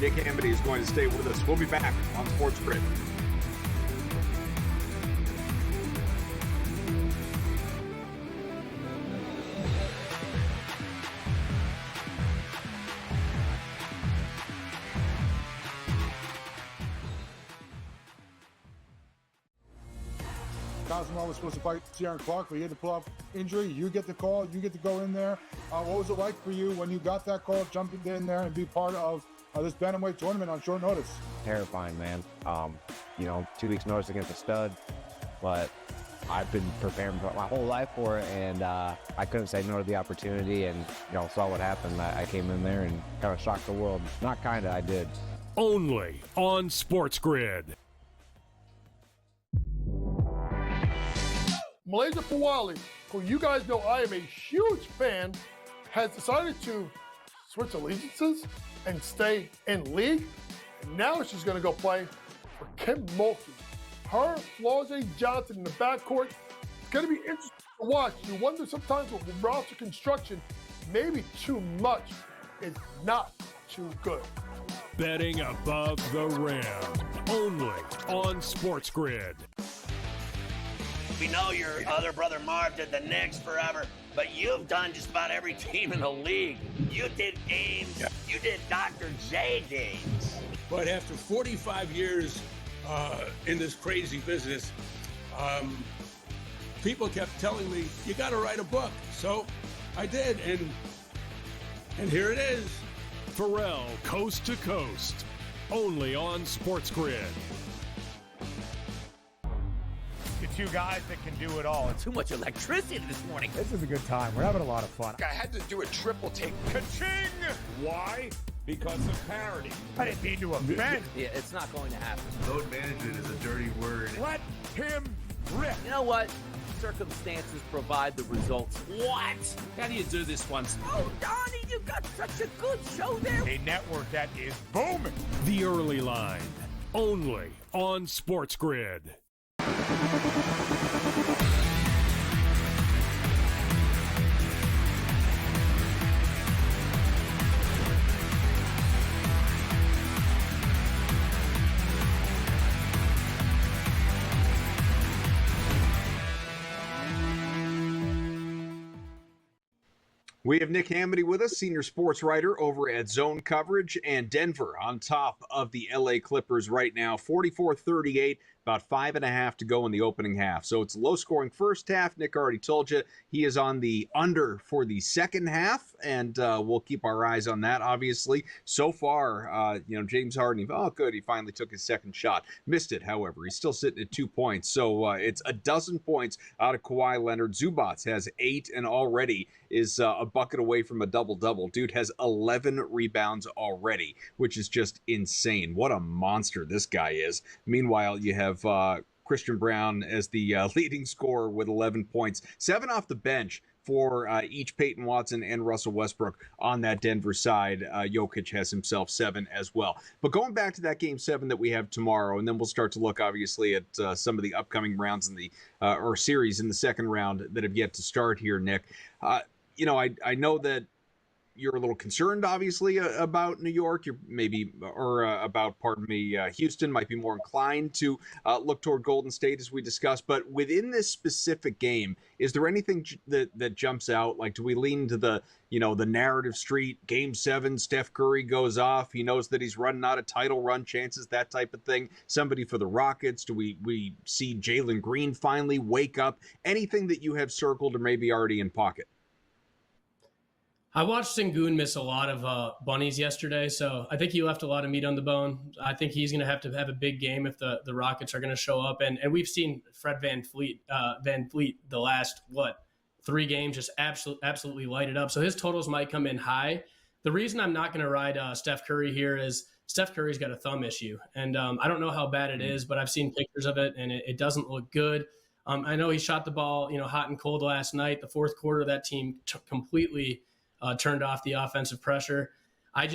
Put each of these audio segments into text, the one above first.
Nick Amity is going to stay with us. We'll be back on SportsGrid. Cosmo was supposed to fight Ciaran Clark, but he had to pull off injury. You get the call. You get to go in there. What was it like for you when you got that call, jumping in there and be part of this bantamweight tournament on short notice? Terrifying, man. 2 weeks notice against a stud, but I've been preparing for my whole life for it, and I couldn't say no to the opportunity, and saw what happened. I came in there and kind of shocked the world. Not kind of, I did. Only on SportsGrid. Malaysia Fawali, who you guys know I am a huge fan, has decided to switch allegiances and stay in league. And now she's going to go play for Kim Mulkey. Her, Flau'jae Johnson in the backcourt. It's going to be interesting to watch. You wonder sometimes with roster construction, maybe too much is not too good. Betting above the rim. Only on SportsGrid. We know your other brother Marv did the Knicks forever, but you've done just about every team in the league. You did Ames, you did Dr. J games. But after 45 years in this crazy business, people kept telling me, you got to write a book. So I did, and here it is. Pharrell, Coast to Coast. Only on SportsGrid. Two guys that can do it all. Too much electricity this morning. This is a good time. We're having a lot of fun. I had to do a triple take. Ka-ching! Why? Because of parity. I didn't mean to offend. Yeah, it's not going to happen. Load management is a dirty word. Let him rip. You know what? Circumstances provide the results. What? How do you do this once? Oh, Donnie, you got such a good show there. A network that is booming. The Early Line. Only on SportsGrid. We have Nick Amity with us, senior sports writer over at Zone Coverage, and Denver on top of the LA Clippers right now, 44-38. About 5.5 to go in the opening half. So it's a low-scoring first half. Nick already told you he is on the under for the second half, and we'll keep our eyes on that, obviously. So far, James Harden, he finally took his second shot. Missed it, however. He's still sitting at 2 points. So it's a dozen points out of Kawhi Leonard. Zubats has 8 and already is a bucket away from a double-double. Dude has 11 rebounds already, which is just insane. What a monster this guy is. Meanwhile, you have Christian Brown as the leading scorer with 11 points, 7 off the bench for each Peyton Watson and Russell Westbrook on that Denver side. Jokic has himself 7 as well. But going back to that Game 7 that we have tomorrow, and then we'll start to look, obviously, at some of the upcoming rounds in the or series in the second round that have yet to start here, Nick. I know that you're a little concerned, obviously, about New York. You're Houston might be more inclined to look toward Golden State, as we discussed. But within this specific game, is there anything that jumps out? Like, do we lean to the narrative street? Game 7, Steph Curry goes off. He knows that he's running out of title run chances, that type of thing. Somebody for the Rockets. Do we see Jalen Green finally wake up? Anything that you have circled or maybe already in pocket? I watched Sengun miss a lot of bunnies yesterday, so I think he left a lot of meat on the bone. I think he's going to have a big game if the Rockets are going to show up. And we've seen Fred VanVleet the last, 3 games just absolutely light it up. So his totals might come in high. The reason I'm not going to ride Steph Curry here is Steph Curry's got a thumb issue. And I don't know how bad it is, but I've seen pictures of it, and it doesn't look good. I know he shot the ball hot and cold last night. The fourth quarter, that team completely turned off the offensive pressure. I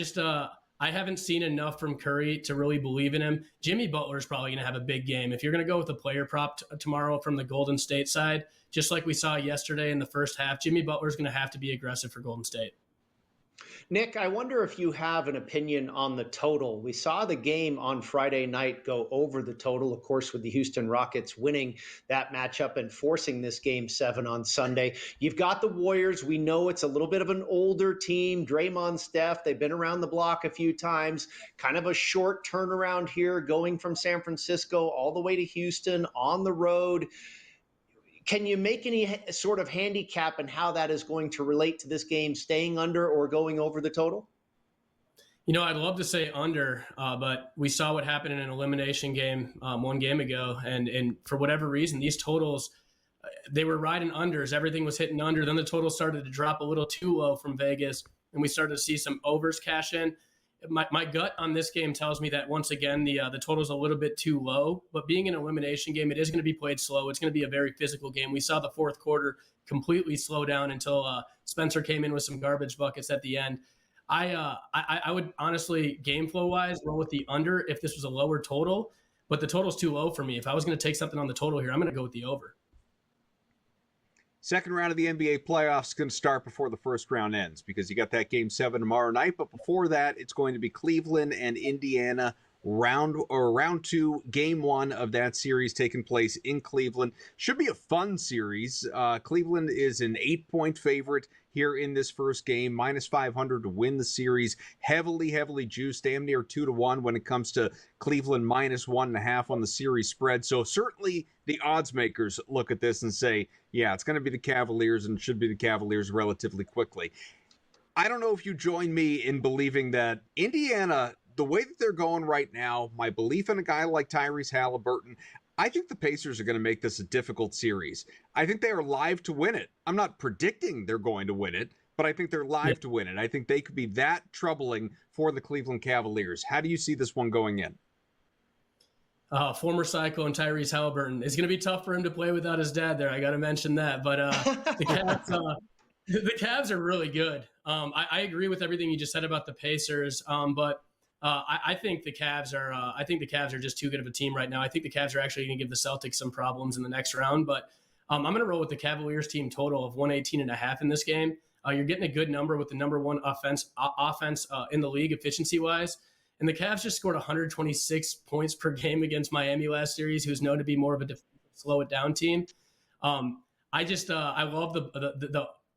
haven't seen enough from Curry to really believe in him. Jimmy Butler is probably going to have a big game. If you're going to go with a player prop tomorrow from the Golden State side, just like we saw yesterday in the first half, Jimmy Butler is going to have to be aggressive for Golden State. Nick, I wonder if you have an opinion on the total. We saw the game on Friday night go over the total, of course, with the Houston Rockets winning that matchup and forcing this Game 7 on Sunday. You've got the Warriors. We know it's a little bit of an older team. Draymond, Steph, they've been around the block a few times. Kind of a short turnaround here, going from San Francisco all the way to Houston on the road. Can you make any sort of handicap and how that is going to relate to this game, staying under or going over the total? I'd love to say under, but we saw what happened in an elimination game one game ago. And for whatever reason, these totals, they were riding unders. Everything was hitting under. Then the total started to drop a little too low from Vegas, and we started to see some overs cash in. My gut on this game tells me that once again the total is a little bit too low. But being an elimination game, it is going to be played slow. It's going to be a very physical game. We saw the fourth quarter completely slow down until Spencer came in with some garbage buckets at the end. I would honestly, game flow wise, roll with the under if this was a lower total. But the total's too low for me. If I was going to take something on the total here, I'm going to go with the over. Second round of the NBA playoffs is going to start before the first round ends because you got that Game 7 tomorrow night. But before that, it's going to be Cleveland and Indiana round 2, Game 1 of that series taking place in Cleveland. Should be a fun series. Cleveland is an 8-point favorite here in this first game, -500 to win the series. Heavily juiced, damn near 2-1 when it comes to Cleveland -1.5 on the series spread. So certainly the odds makers look at this and say, yeah, it's going to be the Cavaliers and should be the Cavaliers relatively quickly. I don't know if you join me in believing that Indiana, the way that they're going right now, my belief in a guy like Tyrese Halliburton, I think the Pacers are going to make this a difficult series. I think they are live to win it. I'm not predicting they're going to win it, but I think they're live to win it. I think they could be that troubling for the Cleveland Cavaliers. How do you see this one going in? Former Cyclone Tyrese Halliburton. It's going to be tough for him to play without his dad there. I got to mention that. But the Cavs are really good. I agree with everything you just said about the Pacers. But I think the Cavs are. I think the Cavs are just too good of a team right now. I think the Cavs are actually going to give the Celtics some problems in the next round. But I'm going to roll with the Cavaliers team total of 118.5 in this game. You're getting a good number with the number one offense in the league efficiency wise. And the Cavs just scored 126 points per game against Miami last series, who's known to be more of a slow it down team. I love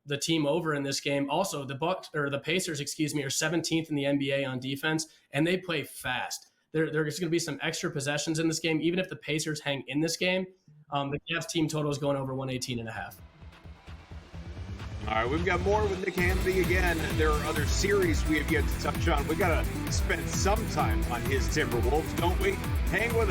the team over in this game. Also, the Pacers, are 17th in the NBA on defense, and they play fast. There's going to be some extra possessions in this game. Even if the Pacers hang in this game, the Cavs team total is going over 118.5. All right, we've got more with Nick Hamby again. There are other series we have yet to touch on. We got to spend some time on his Timberwolves, don't we? Hang with us.